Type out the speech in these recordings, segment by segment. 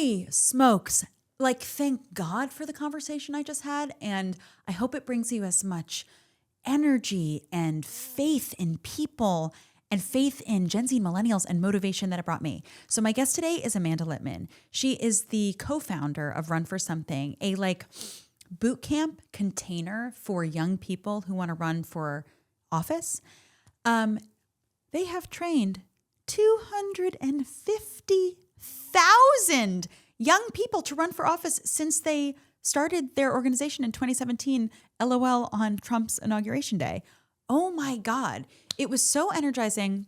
Holy smokes. Like, thank God for the conversation I just had. And I hope it brings you as much energy and faith in people and faith in Gen Z millennials and motivation that it brought me. So my guest today is Amanda Litman. She is the co-founder of Run for Something, a boot camp container for young people who want to run for office. They have trained 250,000 young people to run for office since they started their organization in 2017, LOL on Trump's inauguration day. Oh my God. It was so energizing.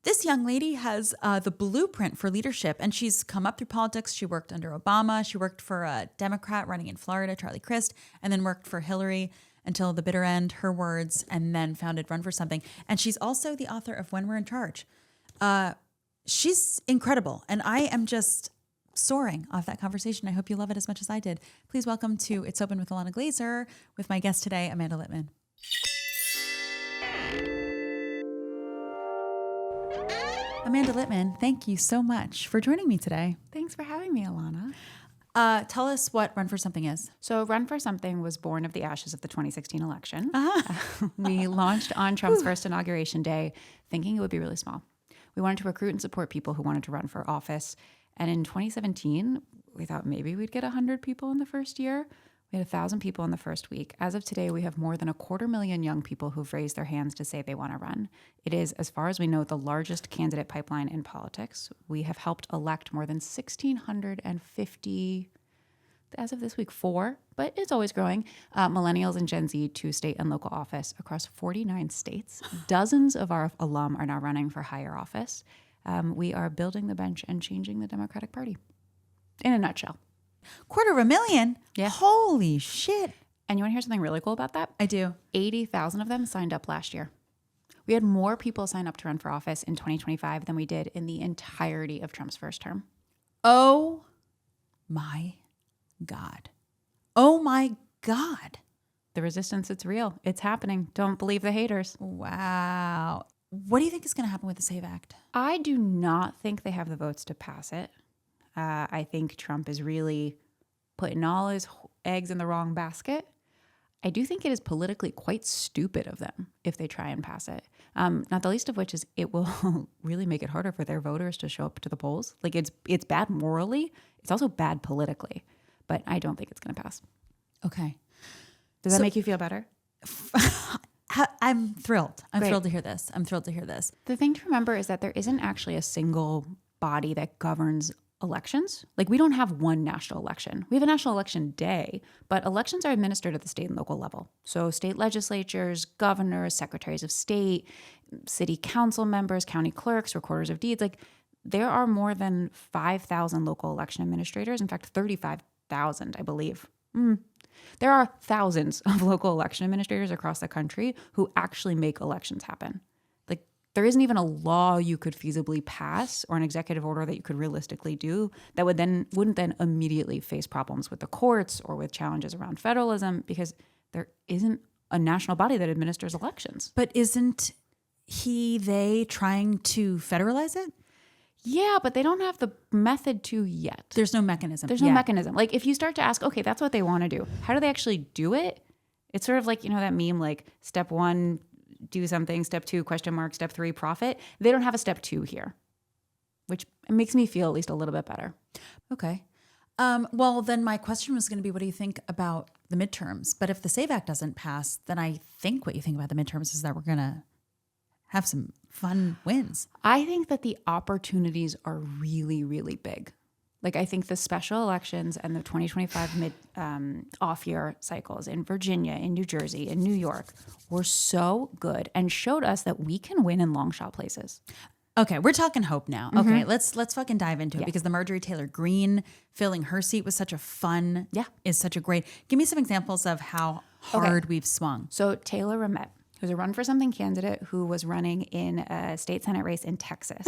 This young lady has the blueprint for leadership, and she's come up through politics. She worked under Obama. She worked for a Democrat running in Florida, Charlie Crist, and then worked for Hillary until the bitter end, her words, and then founded Run for Something. And she's also the author of When We're in Charge. She's incredible, and I am just soaring off that conversation. I hope you love it as much as I did. Please welcome to It's Open with Ilana Glazer with my guest today, Amanda Litman. Amanda Litman, thank you so much for joining me today. Thanks for having me, Ilana. Tell us what Run for Something is. So Run for Something was born of the ashes of the 2016 election. We launched on Trump's first inauguration day, thinking it would be really small. We wanted to recruit and support people who wanted to run for office. And in 2017, we thought maybe we'd get 100 people in the first year. We had 1,000 people in the first week. As of today, we have more than 250,000 young people who've raised their hands to say they want to run. It is, as far as we know, the largest candidate pipeline in politics. We have helped elect more than 1,650, as of this week, 4, but it's always growing, Millennials and Gen Z to state and local office across 49 states. Dozens of our alum are now running for higher office. We are building the bench and changing the Democratic Party, in a nutshell. 250,000? Yeah. Holy shit. And you want to hear something really cool about that? I do. 80,000 of them signed up last year. We had more people sign up to run for office in 2025 than we did in the entirety of Trump's first term. Oh my God. Oh my God. The resistance, it's real. It's happening. Don't believe the haters. Wow. What do you think is going to happen with the SAVE Act? I do not think they have the votes to pass it. I think Trump is really putting all his eggs in the wrong basket. I do think it is politically quite stupid of them if they try and pass it. Not the least of which is it will really make it harder for their voters to show up to the polls. Like it's bad morally. It's also bad politically. But I don't think it's going to pass. Okay. Does that make you feel better? I'm thrilled. I'm Great. thrilled to hear this. I'm thrilled to hear this. The thing to remember is that there isn't actually a single body that governs elections. Like we don't have one national election. We have a national election day, but elections are administered at the state and local level. So state legislatures, governors, secretaries of state, city council members, county clerks, recorders of deeds, like there are more than 5,000 local election administrators. In fact, 35,000, I believe. There are thousands of local election administrators across the country who actually make elections happen. Like there isn't even a law you could feasibly pass or an executive order that you could realistically do that wouldn't then immediately face problems with the courts or with challenges around federalism because there isn't a national body that administers elections. But isn't they trying to federalize it? Yeah, but they don't have the method to yet. There's no mechanism. There's no mechanism. Like if you start to ask, okay, that's what they want to do. How do they actually do it? It's sort of like, that meme, like step 1, do something, step 2, question mark, step 3, profit. They don't have a step 2 here, which makes me feel at least a little bit better. Okay. Well, then my question was going to be, what do you think about the midterms? But if the SAVE Act doesn't pass, then I think what you think about the midterms is that we're going to have some fun wins. I think that the opportunities are really, really big. Like I think the special elections and the 2025 off-year cycles in Virginia, in New Jersey, in New York were so good and showed us that we can win in long shot places. Okay, we're talking hope now. Okay, let's fucking dive into it because the Marjorie Taylor Greene filling her seat was such a fun, is such a great. Give me some examples of how hard we've swung. So Taylor Ramett, who's a Run for Something candidate who was running in a state Senate race in Texas.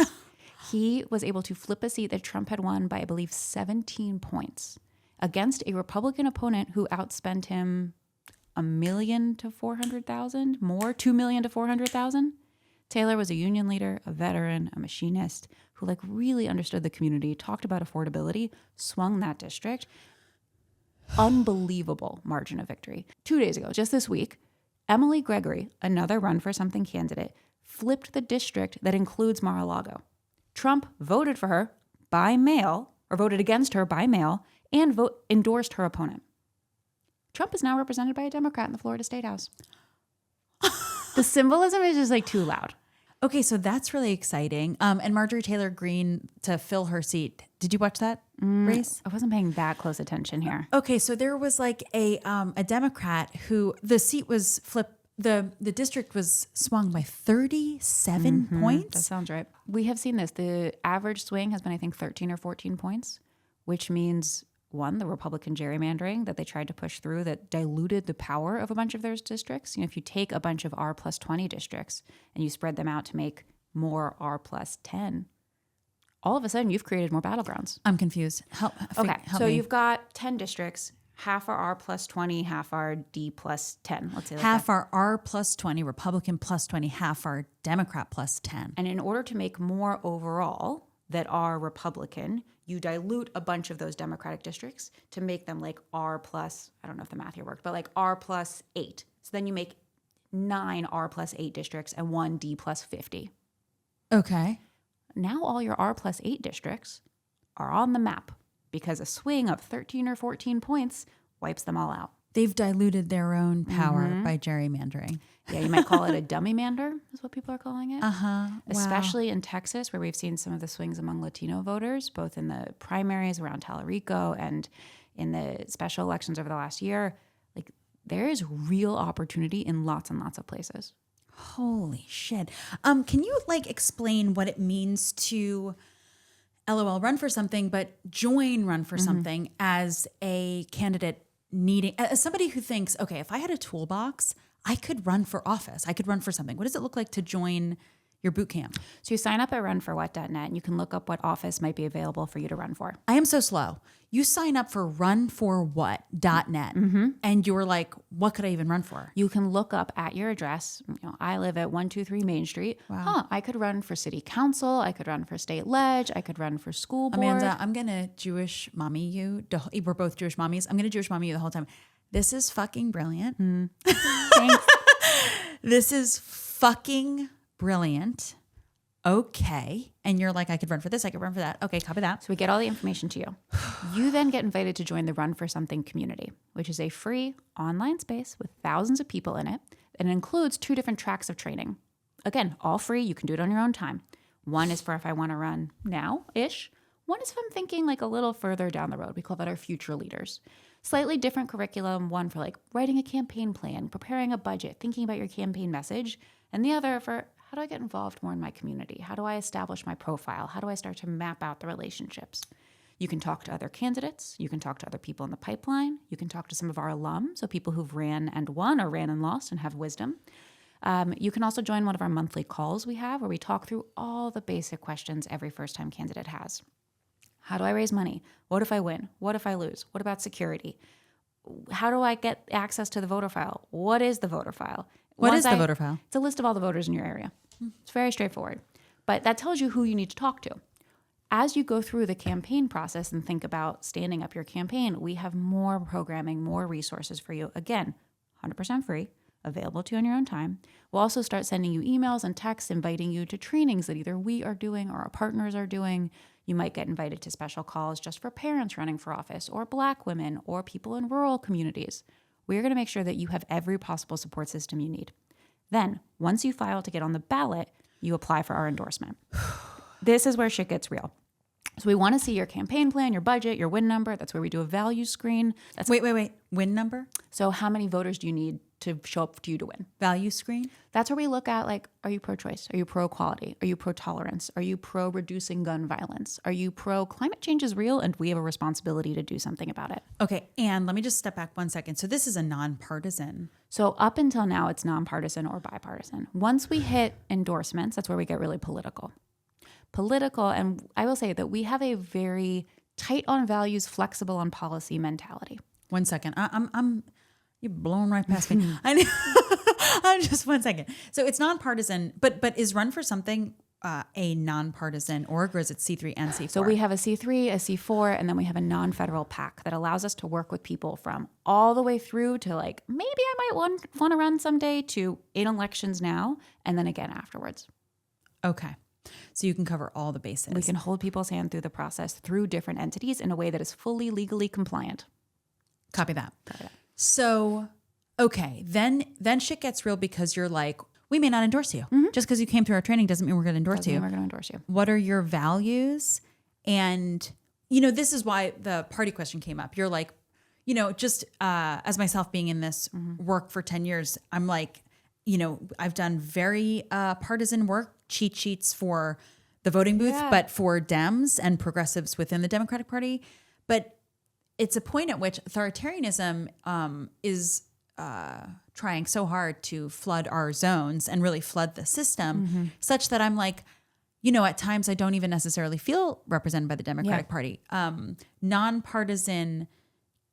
He was able to flip a seat that Trump had won by, I believe, 17 points against a Republican opponent who outspent him $1 million to $400,000, more, $2 million to $400,000. Taylor was a union leader, a veteran, a machinist, who who like really understood the community, talked about affordability, swung that district. Unbelievable margin of victory. 2 days ago, just this week, Emily Gregory, another Run for Something candidate, flipped the district that includes Mar-a-Lago. Trump voted for her by mail, or voted against her by mail, and endorsed her opponent. Trump is now represented by a Democrat in the Florida State House. The symbolism is just like too loud. Okay, so that's really exciting. And Marjorie Taylor Greene to fill her seat. Did you watch that race? I wasn't paying that close attention here. Okay, so there was like a Democrat who the seat was flipped. The district was swung by 37 points. That sounds right. We have seen this. The average swing has been, I think, 13 or 14 points, which means, one, the Republican gerrymandering that they tried to push through that diluted the power of a bunch of those districts. You know, if you take a bunch of R plus 20 districts and you spread them out to make more R plus 10, all of a sudden you've created more battlegrounds. I'm confused. Help me. You've got 10 districts. Half are R plus 20, half are D plus 10. Let's say half are R plus 20, Republican plus 20, half are Democrat plus 10. And in order to make more overall that are Republican, you dilute a bunch of those Democratic districts to make them like R plus, I don't know if the math here worked, but like R plus 8. So then you make 9 R plus 8 districts and 1 D plus 50. Okay. Now all your R plus 8 districts are on the map because a swing of 13 or 14 points wipes them all out. They've diluted their own power by gerrymandering. Yeah, you might call it a dummy mander is what people are calling it. Wow. Especially in Texas, where we've seen some of the swings among Latino voters, both in the primaries around Talarico and in the special elections over the last year. Like, there is real opportunity in lots and lots of places. Holy shit. Can you like explain what it means to LOL run for something, but join run for something as a candidate needing, as somebody who thinks, okay, if I had a toolbox, I could run for office. I could run for something. What does it look like to join your boot camp? So you sign up at runforwhat.net and you can look up what office might be available for you to run for. I am so slow. You sign up for runforwhat.net and you're like, what could I even run for? You can look up at your address. You know, I live at 123 Main Street. Wow. I could run for city council. I could run for state ledge. I could run for school board. Amanda, I'm going to Jewish mommy you. We're both Jewish mommies. I'm going to Jewish mommy you the whole time. This is fucking brilliant. Thanks. This is fucking brilliant. Okay. And you're like, I could run for this. I could run for that. Okay, copy that. So we get all the information to you. You then get invited to join the Run for Something community, which is a free online space with thousands of people in it. And it includes 2 different tracks of training. Again, all free. You can do it on your own time. One is for if I want to run now-ish. One is if I'm thinking like a little further down the road. We call that our future leaders. Slightly different curriculum. One for like writing a campaign plan, preparing a budget, thinking about your campaign message. And the other for how do I get involved more in my community? How do I establish my profile? How do I start to map out the relationships? You can talk to other candidates. You can talk to other people in the pipeline. You can talk to some of our alums, so people who've ran and won or ran and lost and have wisdom. You can also join one of our monthly calls we have where we talk through all the basic questions every first-time candidate has. How do I raise money? What if I win? What if I lose? What about security? How do I get access to the voter file? What is the voter file? What is the voter file? It's a list of all the voters in your area. It's very straightforward. But that tells you who you need to talk to. As you go through the campaign process and think about standing up your campaign, we have more programming, more resources for you. Again, 100% free, available to you on your own time. We'll also start sending you emails and texts inviting you to trainings that either we are doing or our partners are doing. You might get invited to special calls just for parents running for office or Black women or people in rural communities. We're going to make sure that you have every possible support system you need. Then, once you file to get on the ballot, you apply for our endorsement. This is where shit gets real. So we want to see your campaign plan, your budget, your win number. That's where we do a value screen. That's Wait. Win number? So how many voters do you need to show up to you to win? Value screen? That's where we look at, like, are you pro-choice? Are you pro-equality? Are you pro-tolerance? Are you pro-reducing gun violence? Are you pro-climate change is real and we have a responsibility to do something about it? Okay, and let me just step back 1 second. So this is a nonpartisan. So up until now, it's nonpartisan or bipartisan. Once we hit endorsements, that's where we get really political. And I will say that we have a very tight on values, flexible on policy mentality. 1 second. I'm you're blown right past me. I'm just 1 second. So it's nonpartisan, but is Run for Something, a nonpartisan org, or is it C3 and C4? So we have a C3, a C4, and then we have a non-federal PAC that allows us to work with people from all the way through to like, maybe I might want to run someday, to in elections now, and then again afterwards. Okay. So you can cover all the bases. We can hold people's hand through the process through different entities in a way that is fully legally compliant. Copy that. So, okay, then shit gets real, because you're like, we may not endorse you. Just because you came through our training doesn't mean we're going to endorse you. We're going to endorse you. What are your values? And, you know, this is why the party question came up. You're like, you know, just as myself being in this work for 10 years, I'm like, you know, I've done very partisan work, cheat sheets for the voting booth, but for Dems and progressives within the Democratic Party. But it's a point at which authoritarianism is trying so hard to flood our zones and really flood the system, such that I'm like, you know, at times I don't even necessarily feel represented by the Democratic Party. Nonpartisan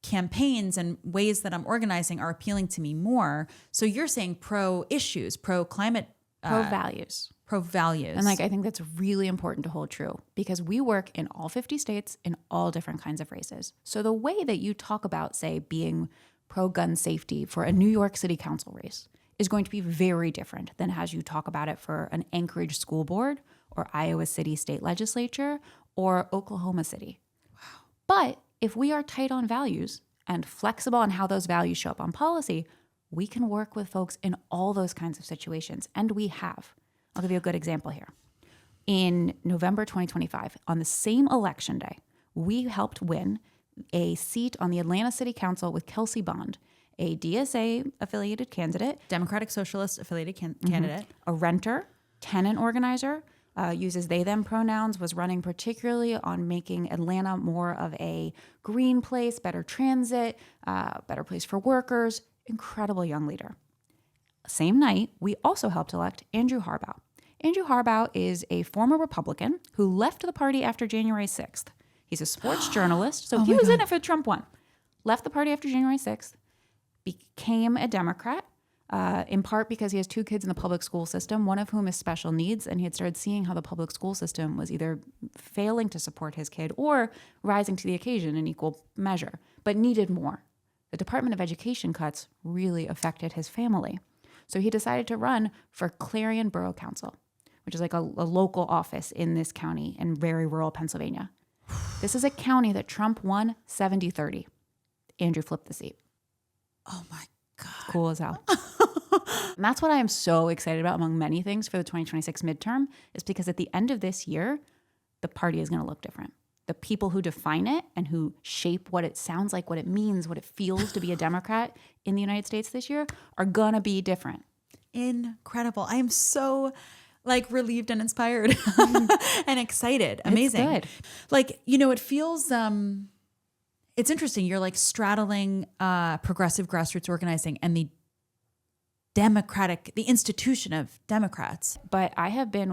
campaigns and ways that I'm organizing are appealing to me more. So you're saying pro issues, pro climate, Pro values. pro values. And like, I think that's really important to hold true, because we work in all 50 states in all different kinds of races. So the way that you talk about, say, being pro-gun safety for a New York City council race is going to be very different than as you talk about it for an Anchorage school board or Iowa City state legislature or Oklahoma City. Wow. But if we are tight on values and flexible on how those values show up on policy, we can work with folks in all those kinds of situations. And we have. I'll give you a good example here. In November 2025, on the same election day, we helped win a seat on the Atlanta City Council with Kelsey Bond, a DSA-affiliated candidate. Democratic Socialist affiliated candidate. A renter, tenant organizer, uses they, them pronouns, was running particularly on making Atlanta more of a green place, better transit, better place for workers. Incredible young leader. Same night, we also helped elect Andrew Harbaugh. Andrew Harbaugh is a former Republican who left the party after January 6th. He's a sports journalist, so he was in it for Trump won. Left the party after January 6th, became a Democrat, in part because he has two kids in the public school system, one of whom is special needs, and he had started seeing how the public school system was either failing to support his kid or rising to the occasion in equal measure, but needed more. The Department of Education cuts really affected his family. So he decided to run for Clarion Borough Council, which is like a local office in this county in very rural Pennsylvania. This is a county that Trump won 70-30. Andrew flipped the seat. Oh my God. Cool as hell. And that's what I am so excited about, among many things, for the 2026 midterm, is because at the end of this year, the party is going to look different. The people who define it and who shape what it sounds like, what it means, what it feels to be a Democrat in the United States this year are going to be different. Incredible. I am so like relieved and inspired and excited. Amazing. It's good. Like, you know, it feels, it's interesting. You're like straddling progressive grassroots organizing and the institution of Democrats. But I have been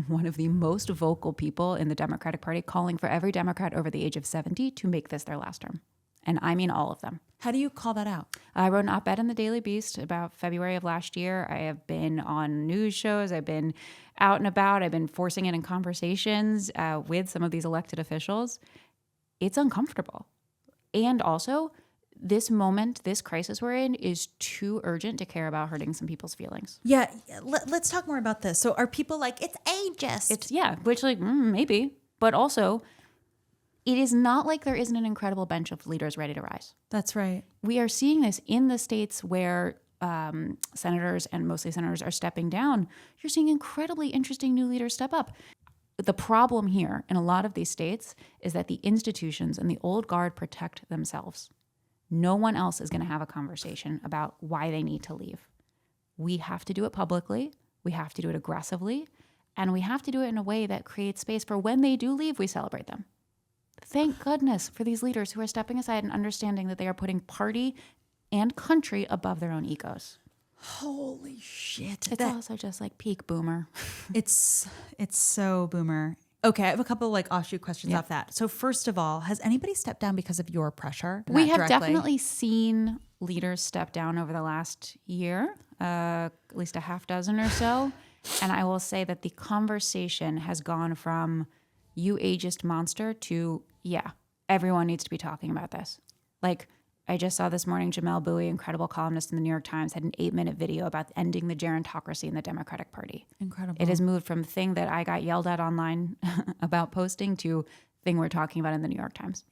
one of the most vocal people in the Democratic Party calling for every Democrat over the age of 70 to make this their last term. And I mean all of them. How do you call that out? I wrote an op-ed in the Daily Beast about February of last year. I have been on news shows. I've been out and about. I've been forcing it in conversations with some of these elected officials. It's uncomfortable. And also, this moment, this crisis we're in is too urgent to care about hurting some people's feelings. Yeah. Let's talk more about this. So are people like, it's ageist? Which like, maybe. But also, it is not like there isn't an incredible bench of leaders ready to rise. That's right. We are seeing this in the states where senators and mostly senators are stepping down. You're seeing incredibly interesting new leaders step up. The problem here in a lot of these states is that the institutions and the old guard protect themselves. No one else is going to have a conversation about why they need to leave. We have to do it publicly. We have to do it aggressively. And we have to do it in a way that creates space for when they do leave, we celebrate them. Thank goodness for these leaders who are stepping aside and understanding that they are putting party and country above their own egos. Holy shit. It's also just like peak boomer. It's so boomer. Okay, I have a couple like offshoot questions off that. So first of all, has anybody stepped down because of your pressure? We have definitely seen leaders step down over the last year, at least a half dozen or so. And I will say that the conversation has gone from you ageist monster to, yeah, everyone needs to be talking about this. Like, I just saw this morning, Jamel Bowie, incredible columnist in the New York Times, had an 8-minute video about ending the gerontocracy in the Democratic Party. Incredible. It has moved from thing that I got yelled at online about posting to thing we're talking about in the New York Times.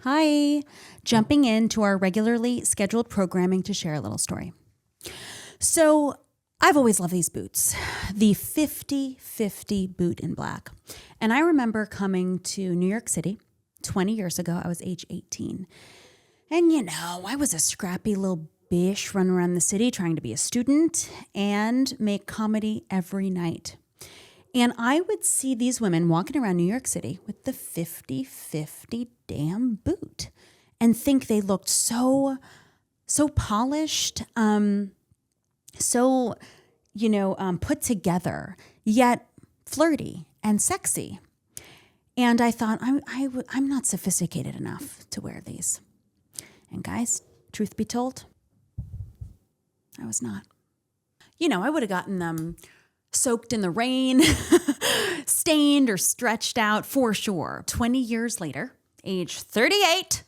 Hi, jumping into our regularly scheduled programming to share a little story. So I've always loved these boots, the 50-50 boot in black. And I remember coming to New York City 20 years ago. I was age 18. And you know, I was a scrappy little bish running around the city trying to be a student and make comedy every night. And I would see these women walking around New York City with the 50-50 damn boot and think they looked so polished, so, put together, yet flirty and sexy. And I thought, I'm not sophisticated enough to wear these. And guys, truth be told, I was not. I would have gotten them soaked in the rain, stained or stretched out for sure. 20 years later, age 38,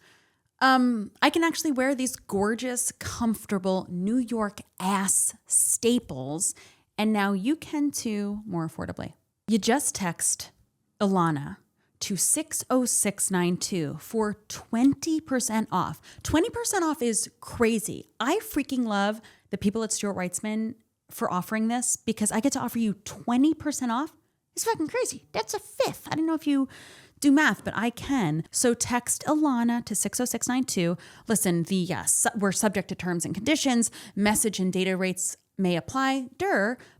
I can actually wear these gorgeous, comfortable New York ass staples. And now you can too, more affordably. You just text Ilana to 60692 for 20% off. 20% off is crazy. I freaking love the people at Stuart Weitzman for offering this because I get to offer you 20% off. It's fucking crazy. That's a fifth. I don't know if you do math, but I can. So text Ilana to 60692. Listen, we're subject to terms and conditions. Message and data rates may apply.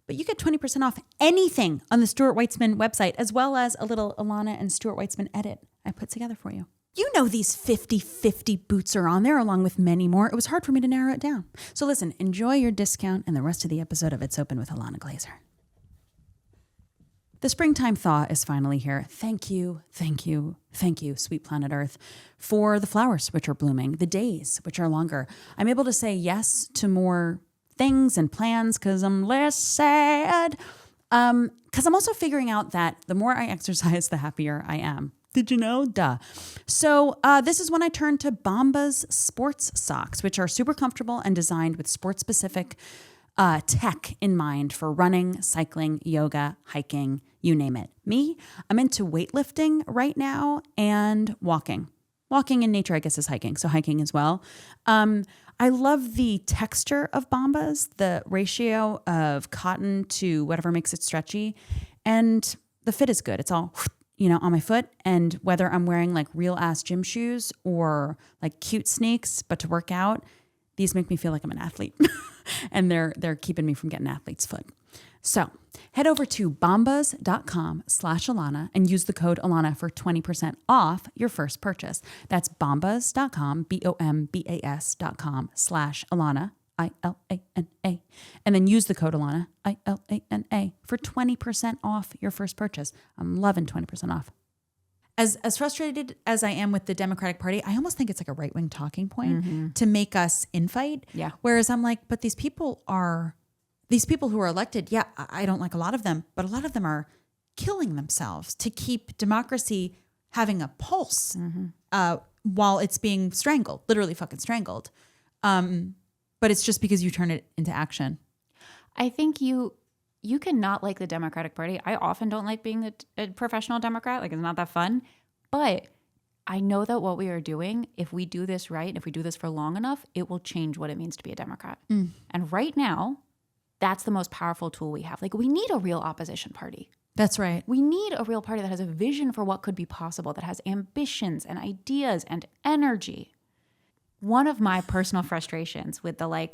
But you get 20% off anything on the Stuart Weitzman website, as well as a little Ilana and Stuart Weitzman edit I put together for you. You know these 50-50 boots are on there along with many more. It was hard for me to narrow it down. So listen, enjoy your discount and the rest of the episode of It's Open with Ilana Glazer. The springtime thaw is finally here. Thank you, sweet planet Earth, for the flowers which are blooming, the days which are longer. I'm able to say yes to more things and plans because I'm less sad. Because I'm also figuring out that the more I exercise, the happier I am. Did you know? Duh. So this is when I turn to Bombas sports socks, which are super comfortable and designed with sports-specific tech in mind for running, cycling, yoga, hiking, you name it. Me, I'm into weightlifting right now and walking. Walking in nature, I guess, is hiking. So hiking as well. I love the texture of Bombas, the ratio of cotton to whatever makes it stretchy. And the fit is good. It's all, on my foot. And whether I'm wearing like real ass gym shoes or like cute sneaks, but to work out, these make me feel like I'm an athlete. And they're keeping me from getting athlete's foot. So head over to bombas.com/Ilana and use the code Ilana for 20% off your first purchase. That's bombas.com, bombas.com/Ilana, ILANA. And then use the code Ilana, ILANA, for 20% off your first purchase. I'm loving 20% off. As frustrated as I am with the Democratic Party, I almost think it's like a right-wing talking point to make us infight. Yeah. Whereas I'm like, but these people who are elected, yeah, I don't like a lot of them, but a lot of them are killing themselves to keep democracy having a pulse while it's being strangled, literally fucking strangled. But it's just because you turn it into action. I think you cannot like the Democratic Party. I often don't like being a professional Democrat. Like, it's not that fun. But I know that what we are doing, if we do this right, if we do this for long enough, it will change what it means to be a Democrat. And right now, that's the most powerful tool we have. Like, we need a real opposition party. That's right. We need a real party that has a vision for what could be possible, that has ambitions and ideas and energy. One of my personal frustrations with the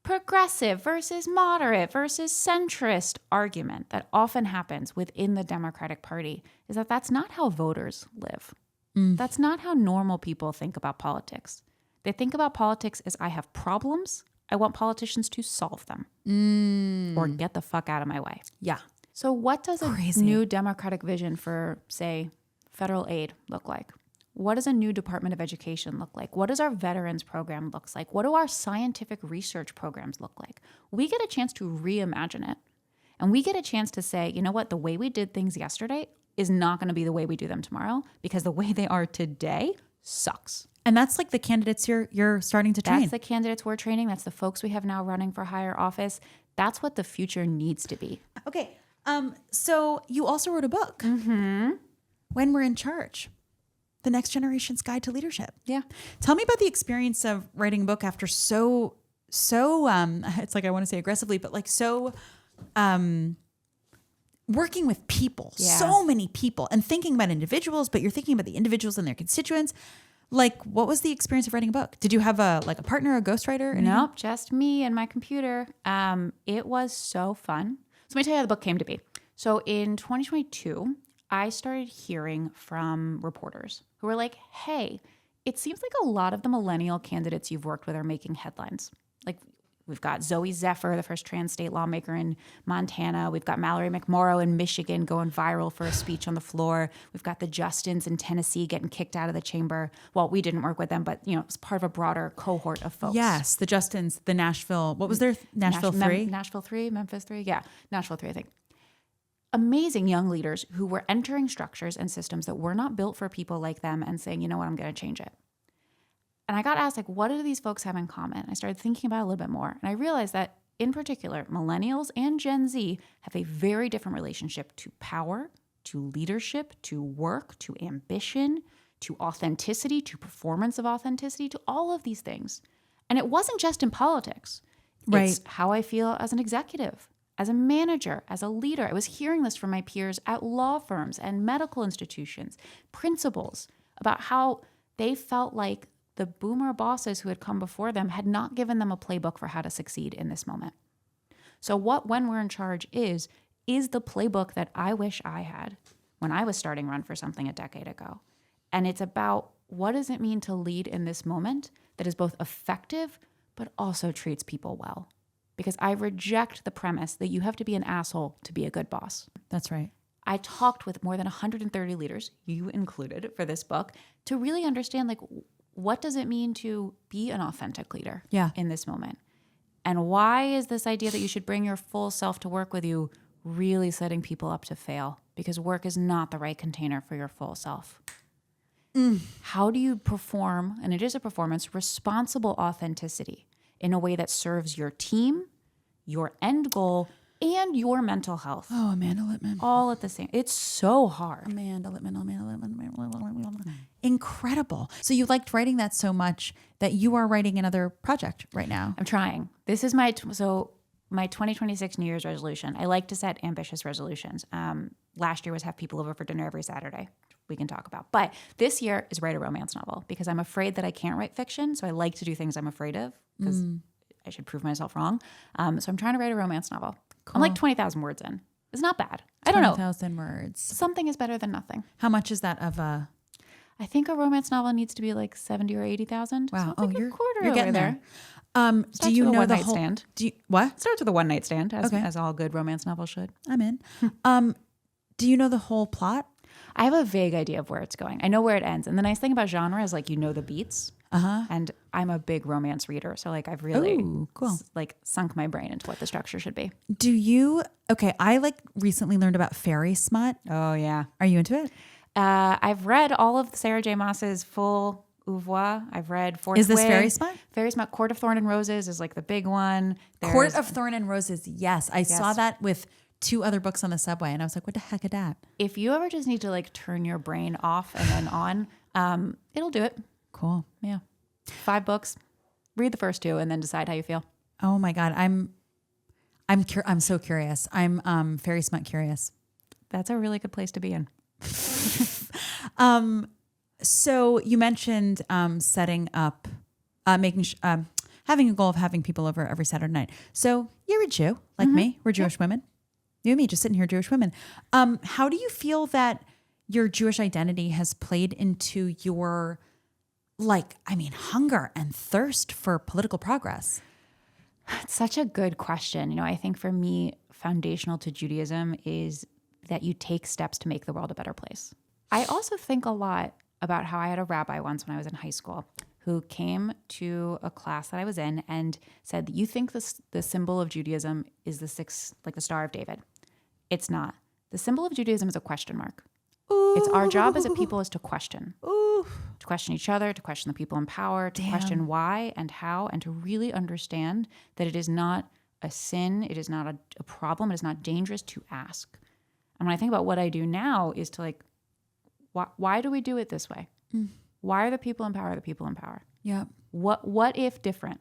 progressive versus moderate versus centrist argument that often happens within the Democratic Party is that that's not how voters live. That's not how normal people think about politics. They think about politics as, I have problems, I want politicians to solve them or get the fuck out of my way. Yeah. So what does a new Democratic vision for, say, federal aid look like? What does a new Department of Education look like? What does our veterans program look like? What do our scientific research programs look like? We get a chance to reimagine it. And we get a chance to say, you know what, the way we did things yesterday is not going to be the way we do them tomorrow, because the way they are today sucks. And that's like the candidates you're starting to train. That's the candidates we're training. That's the folks we have now running for higher office. That's what the future needs to be. Okay. So you also wrote a book. Mm-hmm. When We're in Charge, The Next Generation's Guide to Leadership. Yeah. Tell me about the experience of writing a book after so it's like, I want to say aggressively, but like working with people, so many people, and thinking about individuals, but you're thinking about the individuals and their constituents. Like, what was the experience of writing a book? Did you have a partner, a ghostwriter? Nope, just me and my computer. It was so fun. So let me tell you how the book came to be. So in 2022, I started hearing from reporters who were like, hey, it seems like a lot of the millennial candidates you've worked with are making headlines. Like, we've got Zoe Zephyr, the first trans state lawmaker in Montana. We've got Mallory McMorrow in Michigan going viral for a speech on the floor. We've got the Justins in Tennessee getting kicked out of the chamber. Well, we didn't work with them, but it's part of a broader cohort of folks. Yes, the Justins, the Nashville. What was their Nashville 3? Nashville 3, Memphis 3. Yeah, Nashville 3, I think. Amazing young leaders who were entering structures and systems that were not built for people like them and saying, you know what, I'm going to change it. And I got asked, like, what do these folks have in common? I started thinking about it a little bit more. And I realized that, in particular, millennials and Gen Z have a very different relationship to power, to leadership, to work, to ambition, to authenticity, to performance of authenticity, to all of these things. And it wasn't just in politics. Right. It's how I feel as an executive, as a manager, as a leader. I was hearing this from my peers at law firms and medical institutions, principals, about how they felt like the boomer bosses who had come before them had not given them a playbook for how to succeed in this moment. So what When We're in Charge is the playbook that I wish I had when I was starting Run for Something a decade ago. And it's about, what does it mean to lead in this moment that is both effective but also treats people well? Because I reject the premise that you have to be an asshole to be a good boss. That's right. I talked with more than 130 leaders, you included, for this book, to really understand, like, what does it mean to be an authentic leader in this moment? And why is this idea that you should bring your full self to work with you really setting people up to fail? Because work is not the right container for your full self. How do you perform, and it is a performance, responsible authenticity in a way that serves your team, your end goal, and your mental health? Oh, Amanda Litman. All at the same. It's so hard. Amanda Litman. Incredible. So you liked writing that so much that you are writing another project right now. I'm trying. This is my 2026 New Year's resolution. I like to set ambitious resolutions. Last year was have people over for dinner every Saturday. We can talk about. But this year is write a romance novel, because I'm afraid that I can't write fiction. So I like to do things I'm afraid of, because I should prove myself wrong. So I'm trying to write a romance novel. Cool. I'm like 20,000 words in. It's not bad. I don't know. 20,000 words. Something is better than nothing. How much is that of a... I think a romance novel needs to be like 70 or 80,000. Wow. So it's like You're getting there. Do you know the whole... Stand. What? Starts with a one night stand, as all good romance novels should. I'm in. Do you know the whole plot? I have a vague idea of where it's going. I know where it ends. And the nice thing about genre is, like, you know the beats. And I'm a big romance reader. So, like, I've really sunk my brain into what the structure should be. Do you... Okay, I recently learned about fairy smut. Oh, yeah. Are you into it? I've read all of Sarah J. Maas's full oeuvre. I've read Fourth Is this Wing. fairy smut? Fairy smut. Court of Thorn and Roses is like the big one. Court of Thorn and Roses. Yes. I saw that with 2 other books on the subway, and I was like, what the heck is that? If you ever just need to turn your brain off and then on, it'll do it. Cool. Yeah. 5 books. Read the first 2 and then decide how you feel. Oh my God. I'm so curious. I'm fairy smut curious. That's a really good place to be in. So you mentioned setting up, having a goal of having people over every Saturday night. So you're a Jew, like me. We're Jewish women. You and me, just sitting here, Jewish women. How do you feel that your Jewish identity has played into your, hunger and thirst for political progress? It's such a good question. I think for me, foundational to Judaism is that you take steps to make the world a better place. I also think a lot about how I had a rabbi once when I was in high school who came to a class that I was in and said, you think the symbol of Judaism is the Star of David. It's not. The symbol of Judaism is a question mark. Ooh. It's our job as a people is to question. Ooh. To question each other, to question the people in power, to question why and how, and to really understand that it is not a sin, it is not a problem, it is not dangerous to ask. And when I think about what I do now is to like, why do we do it this way? Why are the people in power the people in power? Yeah. What if different?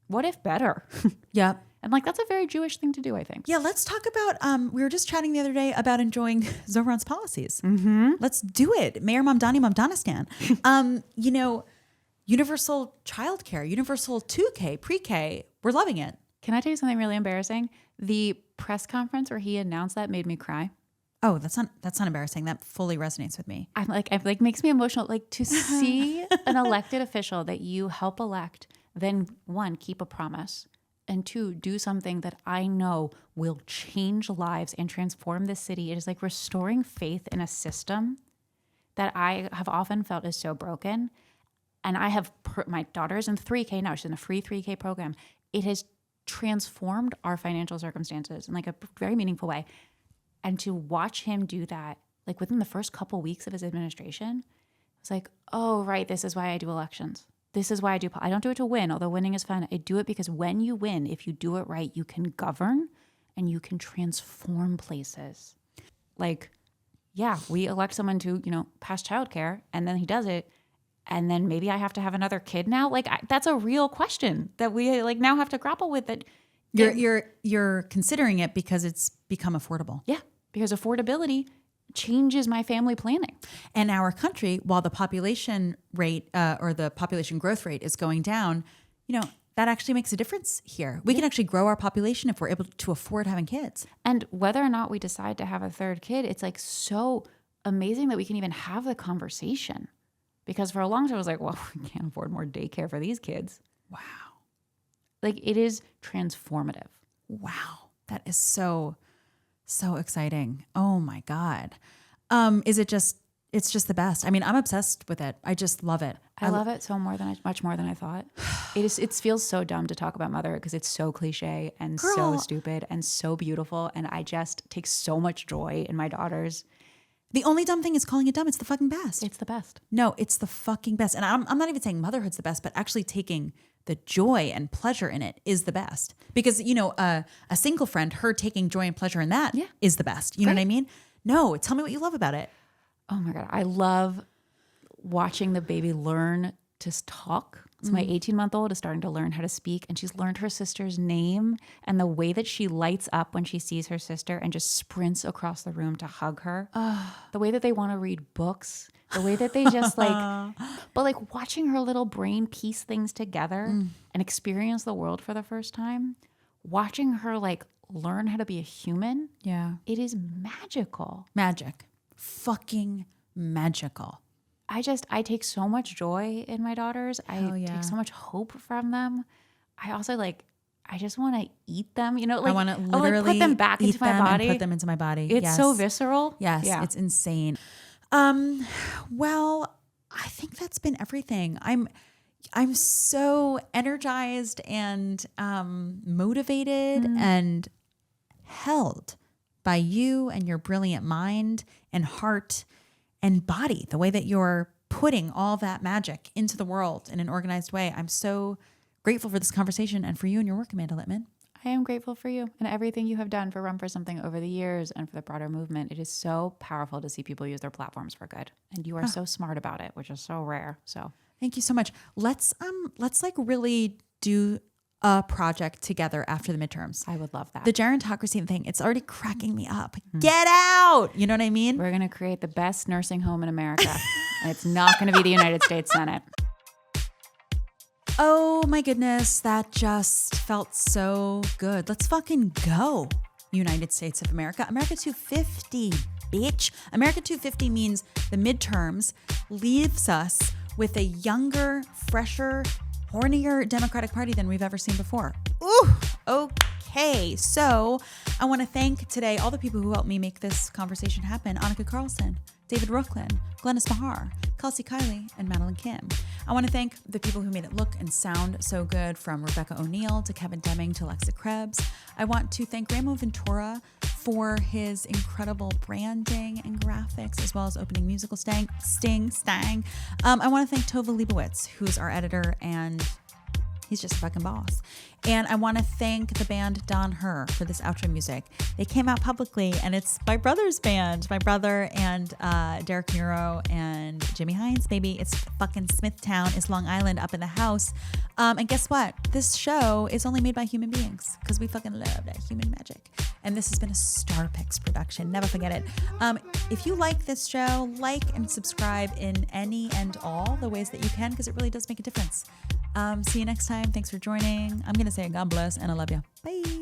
What if better? Yeah. And like, that's a very Jewish thing to do, I think. Yeah. Let's talk about, we were just chatting the other day about enjoying Zohran's policies. Let's do it. Mayor Mamdani Mamdanistan. Universal childcare, universal 2K, pre-K. We're loving it. Can I tell you something really embarrassing? The press conference where he announced that made me cry. Oh, that's not embarrassing. That fully resonates with me. I'm like makes me emotional. Like to see an elected official that you help elect, then one, keep a promise, and two, do something that I know will change lives and transform this city. It is like restoring faith in a system that I have often felt is so broken. And I have my daughter's in 3K now. She's in a free 3K program. It has transformed our financial circumstances in like a very meaningful way. And to watch him do that, like within the first couple weeks of his administration, it was like, oh, right, this is why I do elections. This is why I don't do it to win, although winning is fun. I do it because when you win, if you do it right, you can govern and you can transform places. Like, yeah, we elect someone to, pass childcare, and then he does it. And then maybe I have to have another kid now. Like that's a real question that we like now have to grapple with. That you're considering it because it's become affordable. Yeah, because affordability changes my family planning. And our country, while the population rate or the population growth rate is going down, that actually makes a difference here. We can actually grow our population if we're able to afford having kids. And whether or not we decide to have a third kid, it's like so amazing that we can even have the conversation. Because for a long time, I was like, well, we can't afford more daycare for these kids. Wow. Like it is transformative. Wow. That is so exciting. Oh my God. It's just the best. I mean, I'm obsessed with it. I just love it. I love it much more than I thought. It feels so dumb to talk about motherhood because it's so cliche and so stupid and so beautiful. And I just take so much joy in my daughters. The only dumb thing is calling it dumb. It's the fucking best. It's the best. No, it's the fucking best. And I'm not even saying motherhood's the best, but actually taking the joy and pleasure in it is the best. Because, a single friend, her taking joy and pleasure in that is the best. You know what I mean? No, tell me what you love about it. Oh my God. I love watching the baby learn to talk. So my 18-month-old is starting to learn how to speak, and she's learned her sister's name, and the way that she lights up when she sees her sister and just sprints across the room to hug her. The way that they want to read books, the way that they just but like watching her little brain piece things together and experience the world for the first time, watching her like learn how to be a human. Yeah. It is magical. Magic. Fucking magical. I take so much joy in my daughters. I take so much hope from them. I also I just want to eat them. I want to literally put them back into my body. And put them into my body. It's so visceral. Yes, it's insane. Well, I think that's been everything. I'm so energized and motivated and held by you and your brilliant mind and heart and body, the way that you're putting all that magic into the world in an organized way. I'm so grateful for this conversation and for you and your work, Amanda Litman. I am grateful for you and everything you have done for Run for Something over the years and for the broader movement. It is so powerful to see people use their platforms for good. And you are so smart about it, which is so rare. So thank you so much. Let's really do a project together after the midterms. I would love that. The gerontocracy thing, it's already cracking me up. Get out! You know what I mean? We're going to create the best nursing home in America. And it's not going to be the United States Senate. Oh my goodness, that just felt so good. Let's fucking go, United States of America. America 250, bitch. America 250 means the midterms leaves us with a younger, fresher, hornier Democratic Party than we've ever seen before. Ooh, okay. So I want to thank today all the people who helped me make this conversation happen. Annika Carlson, David Rooklyn, Glennis Mahar, Kelsey Kiley, and Madeline Kim. I want to thank the people who made it look and sound so good, from Rebecca O'Neill to Kevin Deming to Alexa Krebs. I want to thank Ramo Ventura for his incredible branding and graphics, as well as opening musical stang. I want to thank Tova Leibowitz, who's our editor, and he's just a fucking boss. And I want to thank the band Don Her for this outro music. They came out publicly, and it's my brother's band. My brother and Derek Muro and Jimmy Hines, baby. It's fucking Smithtown. It's Long Island up in the house. And guess what? This show is only made by human beings because we fucking love that human magic. And this has been a Star Picks production. Never forget it. If you like this show, like and subscribe in any and all the ways that you can, because it really does make a difference. See you next time. Thanks for joining. I'm going to say God bless and I love you. Bye.